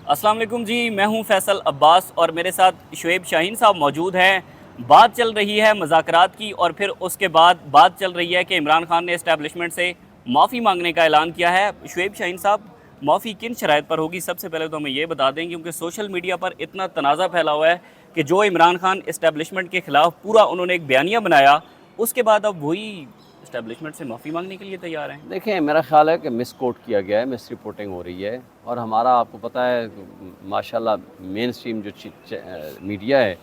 अस्सलाम वालेकुम जी, मैं हूं फैसल अब्बास और मेरे साथ शुएब शाहीन साहब मौजूद हैं। बात चल रही है मुज़ाकरात की और फिर उसके बाद बात चल रही है कि इमरान खान ने इस्टेब्लिशमेंट से माफ़ी मांगने का ऐलान किया है। शुएब शाहीन साहब, माफ़ी किन शराइत पर होगी? सबसे पहले तो हमें ये बता दें, क्योंकि सोशल मीडिया पर इतना तनाज़ा फैला हुआ है कि जो इमरान खान इस्टेब्लिशमेंट के ख़िलाफ़ पूरा उन्होंने एक बयानिया बनाया, उसके बाद अब वही इस्टेब्लिशमेंट से माफ़ी मांगने के लिए तैयार हैं। देखिए, मेरा ख़्याल है कि मिस कोट किया गया है, मिस रिपोर्टिंग हो रही है। और हमारा आपको पता है माशाल्लाह मेन स्ट्रीम जो मीडिया है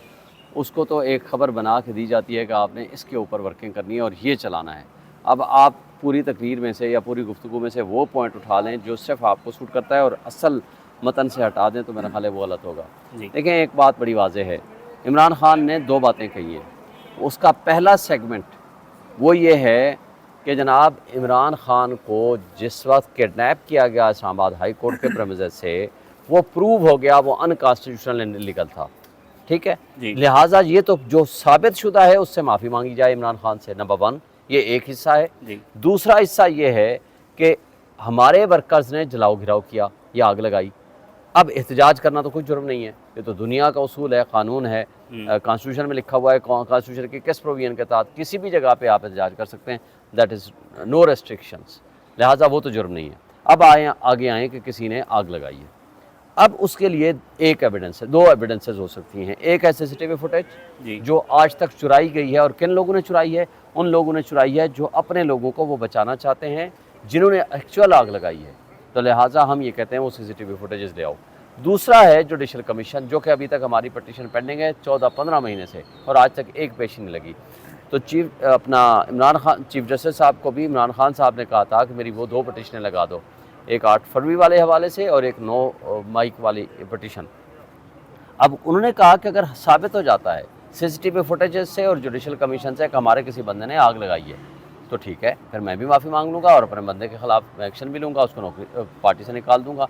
उसको तो एक ख़बर बना के दी जाती है कि आपने इसके ऊपर वर्किंग करनी है और ये चलाना है। अब आप पूरी तकरीर में से या पूरी गुफ्तगू में से वो पॉइंट उठा लें जो सिर्फ आपको सूट करता है और असल मतन से हटा दें, तो मेरा ख़्याल है वो गलत होगा। जी देखें, एक बात बड़ी वाज़ेह है, इमरान खान ने दो बातें कही हैं। उसका पहला सेगमेंट वो ये है कि जनाब इमरान खान को जिस वक्त किडनैप किया गया इस्लामाबाद हाई कोर्ट के प्रेमिसेस से, वो प्रूव हो गया वो अनकॉन्स्टिट्यूशनल इलीगल था। ठीक है, जी लिहाजा ये तो जो साबित शुदा है उससे माफ़ी मांगी जाए इमरान खान से, नंबर वन। ये एक हिस्सा है। जी दूसरा हिस्सा ये है कि हमारे वर्कर्स ने जलाओ घिराव किया या आग लगाई। अब एहतजाज करना तो कोई जुर्म नहीं है, ये तो दुनिया का उसूल है, कानून है, कॉन्स्टिट्यूशन में लिखा हुआ है। कॉन्स्टिट्यूशन के किस प्रोविजन के तहत किसी भी जगह पे आप एहतजाज कर सकते हैं, दैट इज़ नो रेस्ट्रिक्शंस, लिहाजा वो तो जुर्म नहीं है। अब आगे आए कि किसी ने आग लगाई है। अब उसके लिए एक एविडेंस है, दो एविडेंसेस हो सकती हैं। एक है सीसीटीवी फुटेज जो आज तक चुराई गई है, और किन लोगों ने चुराई है? उन लोगों ने चुराई है जो अपने लोगों को वो बचाना चाहते हैं, जिन्होंने एक्चुअल आग लगाई है। तो लिहाजा हम ये कहते हैं वो सीसीटीवी फुटेजेस ले आओ। दूसरा है जुडिशल कमीशन, जो कि अभी तक हमारी पटिशन पेंडिंग है 14-15 महीने से, और आज तक एक पेशी नहीं लगी। तो इमरान खान चीफ जस्टिस साहब को भी इमरान खान साहब ने कहा था कि मेरी वो दो पटिशनें लगा दो, एक 8 फरवरी वाले हवाले से और एक 9 मई वाली पटिशन। अब उन्होंने कहा कि अगर साबित हो जाता है सीसीटीवी फुटेजेस से और जुडिशल कमीशन से कि हमारे किसी बंदे ने आग लगाई है, तो ठीक है, फिर मैं भी माफ़ी मांग लूँगा और अपने बंदे के ख़िलाफ़ एक्शन भी लूँगा, उसको नौकरी पार्टी से निकाल दूँगा।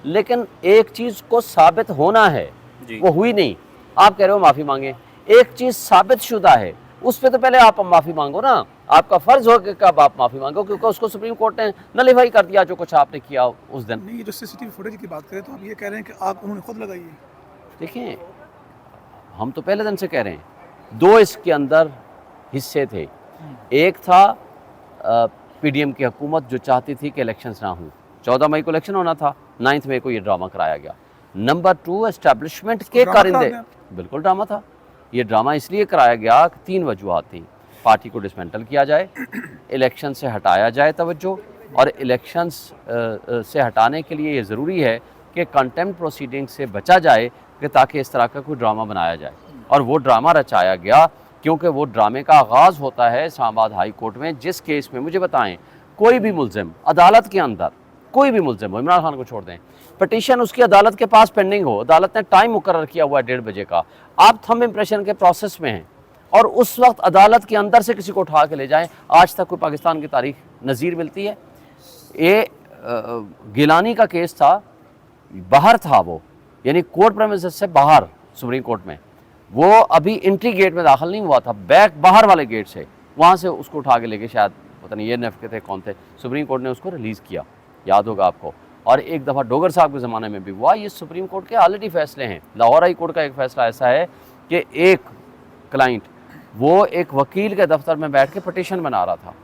लेकिन एक चीज़ को साबित होना है, जी वो हुई नहीं। आप कह रहे हो माफ़ी मांगे, एक चीज़ साबित शुदा है, उस पर तो पहले आप माफ़ी मांगो ना। आपका फ़र्ज़ हो कि कब आप माफ़ी मांगो, क्योंकि उसको सुप्रीम कोर्ट ने नलीफाई कर दिया जो कुछ आपने किया उस दिन। नहीं, ये जो सीसीटीवी फुटेज की बात करें तो आप ये कह रहे हैं कि आग उन्होंने खुद लगाई है। देखिए, हम तो पहले दिन से कह रहे हैं, दो इसके अंदर हिस्से थे। एक था पीडीएम की हुकूमत जो चाहती थी कि इलेक्शंस ना हों, 14 मई को इलेक्शन होना था, 9 मई को ये ड्रामा कराया गया। नंबर 2, एस्टेब्लिशमेंट के ड्रामा करा कारिंदे, दिया। बिल्कुल ड्रामा था। ये ड्रामा इसलिए कराया गया कि 3 वजूहात थी। पार्टी को डिसमेंटल किया जाए, इलेक्शन से हटाया जाए तवज्जो, और इलेक्शंस से हटाने के लिए ये ज़रूरी है कि कंटेम्प्ट प्रोसीडिंग से बचा जाए, कि ताकि इस तरह का कोई ड्रामा बनाया जाए। और वो ड्रामा रचाया गया, क्योंकि वो ड्रामे का आगाज़ होता है इस्लामाबाद हाई कोर्ट में, जिस केस में मुझे बताएं कोई भी मुल्ज़िम अदालत के अंदर, कोई भी मुल्ज़िम हो, इमरान खान को छोड़ दें, पटिशन उसकी अदालत के पास पेंडिंग हो, अदालत ने टाइम मुकर्रर किया हुआ है 1:30 बजे का, आप थंब इम्प्रेशन के प्रोसेस में हैं, और उस वक्त अदालत के अंदर से किसी को उठा के ले जाएं, आज तक कोई पाकिस्तान की तारीख नज़ीर मिलती है? ये गिलानी का केस था, बाहर था वो, यानी कोर्ट प्रेमिसेस से बाहर, सुप्रीम कोर्ट में, वो अभी एंट्री गेट में दाखिल नहीं हुआ था, बैक बाहर वाले गेट से, वहाँ से उसको उठा के लेके, शायद पता नहीं ये नेफ के थे कौन थे, सुप्रीम कोर्ट ने उसको रिलीज़ किया, याद होगा आपको। और एक दफ़ा डोगर साहब के ज़माने में भी हुआ। ये सुप्रीम कोर्ट के ऑलरेडी फैसले हैं। लाहौर हाई कोर्ट का एक फ़ैसला ऐसा है कि एक क्लाइंट वो एक वकील के दफ्तर में बैठ के पटिशन बना रहा था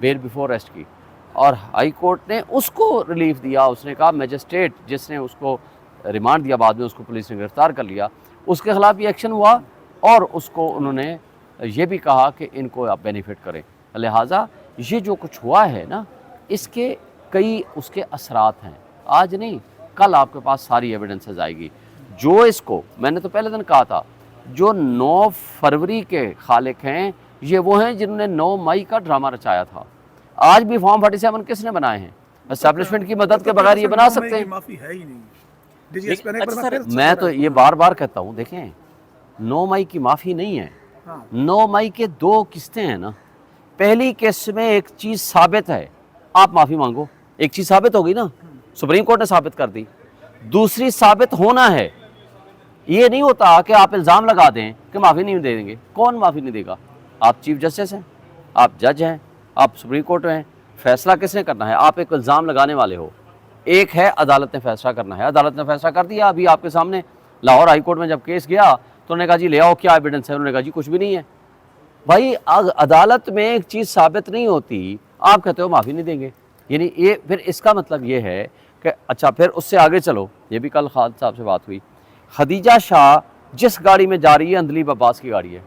बेल बिफोर अरेस्ट की, और हाई कोर्ट ने उसको रिलीफ दिया। उसने कहा मजिस्ट्रेट जिसने उसको रिमांड दिया, बाद में उसको पुलिस ने गिरफ्तार कर लिया, उसके ख़िलाफ़ ये एक्शन हुआ, और उसको उन्होंने ये भी कहा कि इनको आप बेनिफिट करें। लिहाजा ये जो कुछ हुआ है ना, इसके कई उसके असरात हैं। आज नहीं, कल आपके पास सारी एविडेंसेस आएगी। जो इसको, मैंने तो पहले दिन कहा था, जो 9 फरवरी के खालिक हैं, ये वो हैं जिन्होंने 9 मई का ड्रामा रचाया था। आज भी फॉर्म 47 किसने बनाए हैं? एस्टैब्लिशमेंट की मदद के बगैर ये बना सकते हैं? माफी है ही नहीं। अच्छा सर, मैं तो ये बार बार कहता हूँ, देखें, 9 मई की माफ़ी नहीं है। 9 मई के 2 किस्तें हैं ना। पहली किस्त में एक चीज़ साबित है, आप माफ़ी मांगो, एक चीज़ साबित हो गई ना, सुप्रीम कोर्ट ने साबित कर दी। दूसरी साबित होना है, ये नहीं होता कि आप इल्ज़ाम लगा दें कि माफ़ी नहीं दे देंगे। कौन माफ़ी नहीं देगा? आप चीफ जस्टिस हैं, आप जज हैं, आप सुप्रीम कोर्ट में हैं, फैसला किसने करना है? आप एक इल्ज़ाम लगाने वाले हो, एक है अदालत ने फैसला करना है, अदालत ने फैसला कर दिया। अभी आपके सामने लाहौर हाई कोर्ट में जब केस गया तो उन्होंने कहा जी ले आओ क्या एविडेंस है, उन्होंने कहा जी कुछ भी नहीं है। भाई अदालत में एक चीज़ साबित नहीं होती, आप कहते हो माफ़ी नहीं देंगे। यानी ये फिर इसका मतलब ये है कि अच्छा फिर उससे आगे चलो, ये भी कल खालिद साहब से बात हुई, खदीजा शाह जिस गाड़ी में जा रही है अंदलीब अब्बास की गाड़ी है,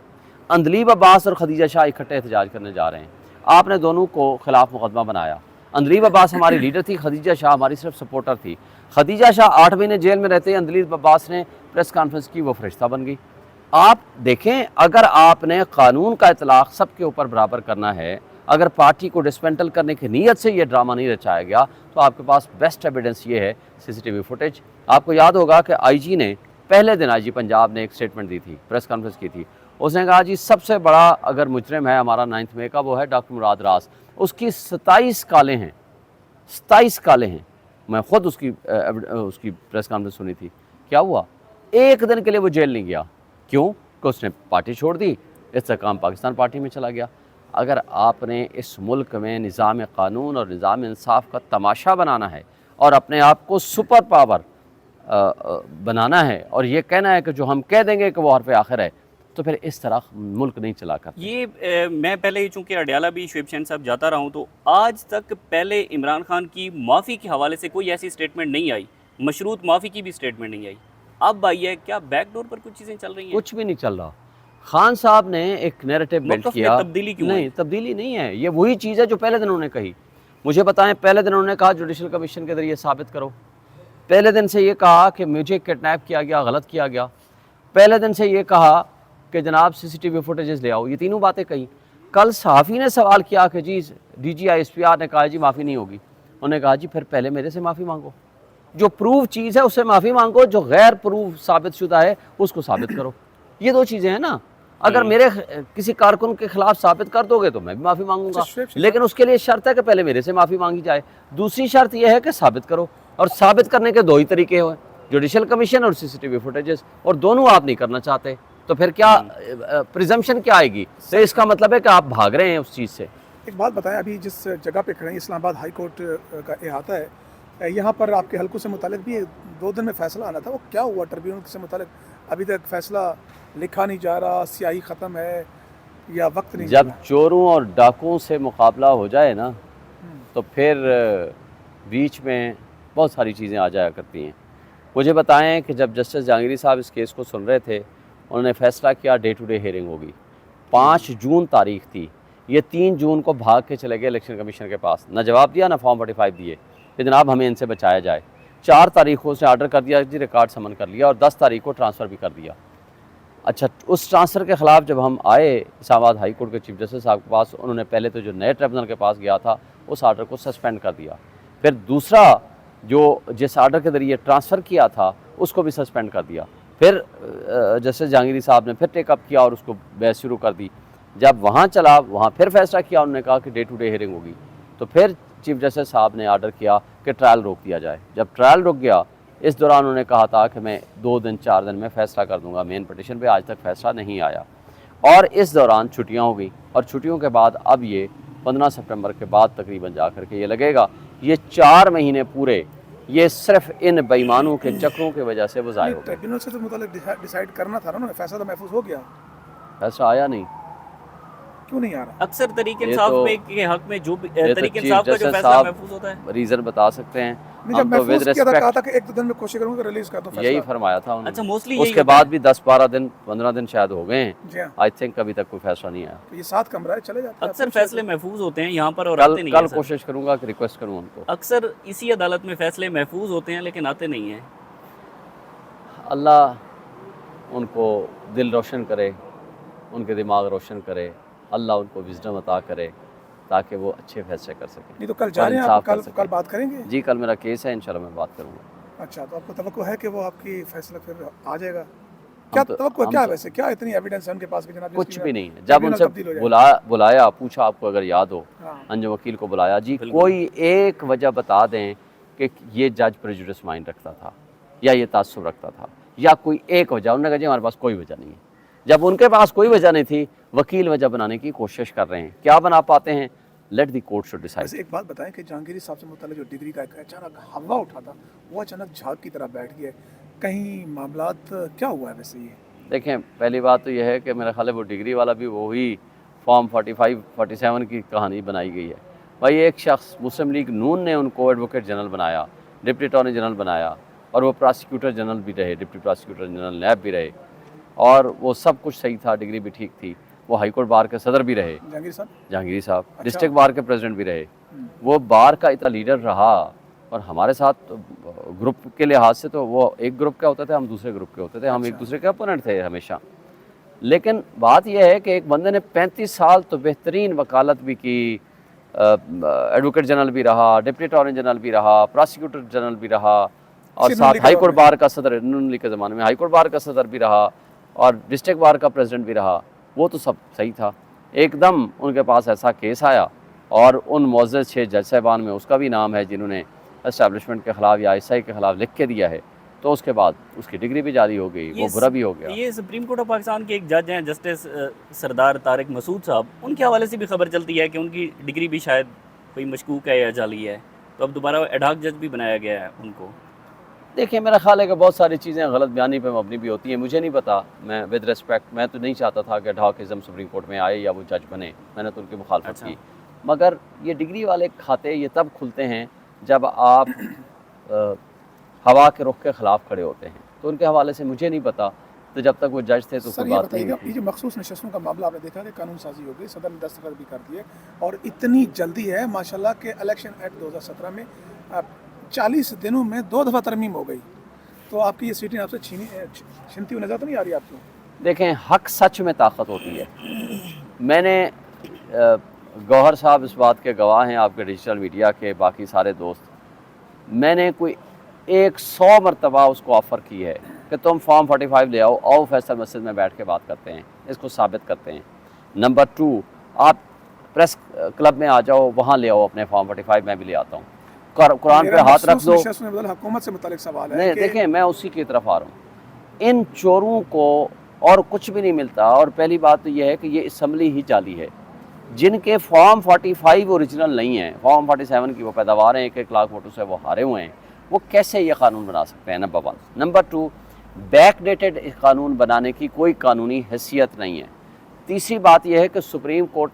अंदलीब अब्बास और खदीजा शाह इकट्ठे एहतजाज करने जा रहे हैं, आपने दोनों को खिलाफ मुकदमा बनाया। अंदलीब अब्बास हमारी लीडर थी, खदीजा शाह हमारी सिर्फ सपोर्टर थी। खदीजा शाह 8 महीने जेल में रहते हैं, अंदलीब अब्बास ने प्रेस कॉन्फ्रेंस की, वो फरिश्ता बन गई। आप देखें, अगर आपने कानून का इतलाक़ सबके ऊपर बराबर करना है, अगर पार्टी को डिसमेंटल करने की नीयत से ये ड्रामा नहीं रचाया गया, तो आपके पास बेस्ट एविडेंस ये है CCTV फुटेज। आपको याद होगा कि IG ने पहले दिन, IG पंजाब ने एक स्टेटमेंट दी थी, प्रेस कॉन्फ्रेंस की थी। उसने कहा जी सबसे बड़ा अगर मुजरिम है हमारा 9 मई का, वो है डॉक्टर मुराद रास, उसकी 27 कालें हैं, 27 कालें हैं। मैं ख़ुद उसकी प्रेस कॉन्फ्रेंस सुनी थी। क्या हुआ? एक दिन के लिए वो जेल नहीं गया। क्यों? कि उसने पार्टी छोड़ दी, इस्तेकाम पाकिस्तान पार्टी में चला गया। अगर आपने इस मुल्क में निज़ाम कानून और निज़ाम इंसाफ का तमाशा बनाना है और अपने आप को सुपर पावर बनाना है और ये कहना है कि जो हम कह देंगे कि वो हरफ आखिर है, तो फिर इस तरह मुल्क नहीं चला कर। ये मैं पहले ही चूँकि अडयाला भी शोएब शाहीन साहब जाता रहा हूँ, तो आज तक पहले इमरान खान की माफ़ी के हवाले से कोई ऐसी स्टेटमेंट नहीं आई, मशरूत माफ़ी की भी स्टेटमेंट नहीं आई। अब आई है, क्या बैकडोर पर कुछ चीज़ें चल रही हैं? कुछ भी नहीं चल रहा। खान साहब ने एक नैरेटिव बिल्ड किया। तब्दीली क्यों? नहीं, तब्दीली नहीं है, ये वही चीज़ है जो पहले दिन उन्होंने कही। मुझे बताएं, पहले दिन उन्होंने कहा जुडिशल कमीशन के जरिए साबित करो। पहले दिन से ये कहा कि मुझे किडनैप किया गया, गलत किया गया। पहले दिन से ये कहा कि जनाब CCTV फुटेजेस ले आओ। ये तीनों बातें कही। कल सहाफ़ी ने सवाल किया कि जी DG ISPR ने कहा जी माफ़ी नहीं होगी। उन्होंने कहा जी फिर पहले मेरे से माफ़ी मांगो, जो प्रूव चीज़ है उससे माफ़ी मांगो, जो गैर प्रूव साबित शुदा है उसको साबित करो। ये दो चीज़ें हैं ना। अगर मेरे किसी कारकुन के खिलाफ साबित कर दोगे तो मैं भी माफ़ी मांगूंगा, लेकिन उसके लिए शर्त है कि पहले मेरे से माफ़ी मांगी जाए। दूसरी शर्त यह है कि साबित करो, और साबित करने के 2 ही तरीके हैं, जुडिशल कमीशन और CCTV फुटेजेस, और दोनों आप नहीं करना चाहते। तो फिर क्या प्रिजम्पशन क्या आएगी? तो इसका मतलब है कि आप भाग रहे हैं उस चीज़ से। एक बात बताएं, अभी जिस जगह पे खड़े हैं इस्लामाबाद हाई कोर्ट का अहाता है, यहाँ पर आपके हलकों से मुतालिक भी 2 दिन में फ़ैसला आना था, वो क्या हुआ? ट्रिब्यूनल से मुतालिक अभी तक फ़ैसला लिखा नहीं जा रहा, स्याही ख़त्म है या वक्त नहीं? जब चोरों और डाकुओं से मुकाबला हो जाए ना, तो फिर बीच में बहुत सारी चीज़ें आ जाया करती हैं। मुझे बताएं कि जब जस्टिस जहांगीरी साहब इस केस को सुन रहे थे, उन्होंने फ़ैसला किया डे टू डे हियरिंग होगी। 5 जून तारीख थी, ये 3 जून को भाग के चले गए इलेक्शन कमीशन के पास, ना जवाब दिया ना फॉर्म 45 दिए कि जनाब हमें इनसे बचाया जाए। 4 तारीख को उसने आर्डर कर दिया जी रिकॉर्ड समन कर लिया, और 10 तारीख को ट्रांसफ़र भी कर दिया। अच्छा, उस ट्रांसफ़र के ख़िलाफ़ जब हम आए इस्लामाबाद हाई कोर्ट के चीफ जस्टिस साहब के पास, उन्होंने पहले तो जो नए ट्रिब्यूनल के पास गया था उस आर्डर को सस्पेंड कर दिया, फिर दूसरा जो जिस आर्डर के ज़रिए ट्रांसफ़र किया था उसको भी सस्पेंड कर दिया। फिर जस्टिस जहांगीरी साहब ने फिर टेकअप किया और उसको बहस शुरू कर दी। जब वहाँ चला, वहाँ फिर फैसला किया, उन्होंने कहा कि डे टू डे हियरिंग होगी। तो फिर चीफ जस्टिस साहब ने आर्डर किया कि ट्रायल रोक दिया जाए। जब ट्रायल रुक गया, इस दौरान उन्होंने कहा था कि मैं 2 दिन 4 दिन में फ़ैसला कर दूंगा मेन पिटिशन पे। आज तक फ़ैसला नहीं आया, और इस दौरान छुट्टियां हो गई, और छुट्टियों के बाद अब ये 15 सितंबर के बाद तकरीबन जा कर के ये लगेगा, ये 4 महीने पूरे ये सिर्फ इन बेईमानों के चक्रों की वजह से वो ज़ाया हो गए। ट्रिब्यूनल से तो मतलब डिसाइड करना था ना, फैसला तो महफूज हो गया, फैसला आया नहीं। क्यों नहीं आ रहा? अक्सर तरीके ये इंसाफ तो- में के हक में जो भी ये तो तरीके चीफ इंसाफ का जो जस्टिस फैसला साहब महफूज होता है, रीज़न बता सकते हैं। नहीं, जब हम तो विद महफूज किया था, कहा था रिस्पेक्ट कि 1-2 दिन में कोशिश करूंगा कि रिलीज कर दूं फैसला। यही फरमाया था उन्होंने। अच्छा, मोस्टली यही उसके होता बाद है। भी 10-12 दिन 15 दिन शायद हो गए हैं। जी हाँ, आई थिंक अभी तक कोई फैसला नहीं आया। तो ये 7 कमरा है, चले जाते हैं। अक्सर फैसले महफूज होते हैं यहाँ पर और आते नहीं कल हैं सर। कोशिश करूंगा कि रिक्वेस्ट करूं उनको। अक्सर इसी अदालत में फैसले महफूज होते हैं लेकिन आते नहीं हैं। अल्लाह उनको दिल रोशन करे, उनके दिमाग रोशन करे, अल्लाह उनको विजडम अता करे ताकि वो अच्छे फैसले कर सकें। नहीं तो कल जा रहे हैं आप, कल बात करेंगे? जी, कल मेरा केस है, इंशाल्लाह मैं बात करूँगा। अच्छा, तो आपको तवक्को है कि वो आपकी फैसला फिर आ जाएगा? क्या तवक्को है? क्या वैसे क्या इतनी एविडेंस है उनके पास भी जनाब? कुछ भी नहीं है। जब उनसे बुलाया, पूछा, आपको अगर याद हो, अंजुम वकील को बुलाया, जी कोई एक वजह बता दें कि ये जज प्रेजुडिस माइंड रखता था या ये तासुब रखता था, या कोई एक वजह। उन्होंने कहा जी हमारे पास कोई वजह नहीं है। जब उनके पास कोई वजह नहीं थी, वकील वजह बनाने की कोशिश कर रहे हैं। क्या बना पाते हैं? Let the court should decide. वैसे एक बात बताएं कि जहांगीरी साहब से मुताल्लिक जो डिग्री का एक अचानक हवा उठा था, वो अचानक झाग की तरह बैठ गया, कहीं मामलात क्या हुआ है वैसे ये? देखें, पहली बात तो यह है कि मेरा ख्याल है वो डिग्री वाला भी वही फॉर्म 45 47 की कहानी बनाई गई है। भाई एक शख्स मुस्लिम लीग नून ने उनको एडवोकेट जनरल बनाया, डिप्टी अटॉर्नी जनरल बनाया, और वो प्रोसिक्यूटर जनरल भी रहे, डिप्टी प्रोसिक्यूटर जनरल नैब भी रहे, और वो सब कुछ सही था, डिग्री भी ठीक थी। वो हाई कोर्ट बार के सदर भी रहे, जहांगीरी साहब अच्छा। डिस्ट्रिक्ट बार के प्रेसिडेंट भी रहे। वो बार का इतना लीडर रहा, और हमारे साथ ग्रुप के लिहाज से तो वो एक ग्रुप का होता थे, हम दूसरे ग्रुप के होते थे, हम एक दूसरे के अपोनेंट थे हमेशा। लेकिन बात यह है कि एक बंदे ने 35 साल तो बेहतरीन वकालत भी की, एडवोकेट जनरल भी रहा, डिप्टी अटॉर्नी जनरल भी रहा, प्रोसिक्यूटर जनरल भी रहा, और साथ हाई कोर्ट बार का सदर, नून लीग के ज़माने में हाई कोर्ट बार का सदर भी रहा, और डिस्ट्रिक्ट बार का प्रेसिडेंट भी रहा। वो तो सब सही था। एकदम उनके पास ऐसा केस आया, और उन मुअज़्ज़ज़ 6 जज साहबान में उसका भी नाम है जिन्होंने एस्टैब्लिशमेंट के ख़िलाफ़ या ISI के ख़िलाफ़ लिख के दिया है, तो उसके बाद उसकी डिग्री भी जारी हो गई, वो बुरा भी हो गया। ये सुप्रीम कोर्ट ऑफ पाकिस्तान के एक जज हैं जस्टिस सरदार तारिक मसूद साहब, उनके हवाले से भी खबर चलती है कि उनकी डिग्री भी शायद कोई मशकूक है या जाली है, तो अब दोबारा एडहॉक जज भी बनाया गया है उनको। देखिए, मेरा ख्याल है कि बहुत सारी चीज़ें गलत बयानी पे मबनी भी होती हैं। मुझे नहीं पता, मैं विद रिस्पेक्ट, मैं तो नहीं चाहता था कि एडहॉकिज़म सुप्रीम कोर्ट में आए या वो जज बने, मैंने तो उनकी मुखालफत अच्छा। की। मगर ये डिग्री वाले खाते ये तब खुलते हैं जब आप हवा के रुख के ख़िलाफ़ खड़े होते हैं, तो उनके हवाले से मुझे नहीं पता, तो जब तक वो जज थे तो सर कोई ये बात नहीं बताइएगा, थी। ये जो मखसूस नशस्तों का मामला आपने देखा कि कानून साजी हो गई, सदर ने दस्तखत भी कर दिए, और इतनी जल्दी है माशाल्लाह के इलेक्शन एक्ट 2017 में 40 दिनों में 2 दफ़ा तरमीम हो गई, तो आपकी ये सीटें आपसे छीनती हुई नजर तो नहीं आ रही आपको? देखें, हक सच में ताकत होती है। मैंने गौहर साहब इस बात के गवाह हैं, आपके डिजिटल मीडिया के बाकी सारे दोस्त, मैंने कोई 100 मरतबा उसको ऑफ़र की है कि तुम फॉर्म 45 ले आओ फैसल मस्जिद में बैठ के बात करते हैं, इसको साबित करते हैं। नंबर 2, आप प्रेस क्लब में आ जाओ, वहाँ ले आओ अपने फॉर्म 45, मैं भी ले आता हूँ। कुरान पे हाथ रख दो। हुकूमत से मुतालिक सवाल है नहीं, देखें, मैं उसी की तरफ आ रहा हूँ। इन चोरों को और कुछ भी नहीं मिलता, और पहली बात तो यह है कि ये असम्बली ही जाली है। जिनके फॉर्म 45 ओरिजिनल नहीं है, फॉर्म 47 की वो पैदावार हैं, 1-1 लाख वोटों से वो हारे हुए हैं, वो कैसे ये कानून बना सकते हैं? नंबर 1। नंबर 2, बैकडेटेड कानून बनाने की कोई कानूनी हैसियत नहीं है। तीसरी बात यह है कि सुप्रीम कोर्ट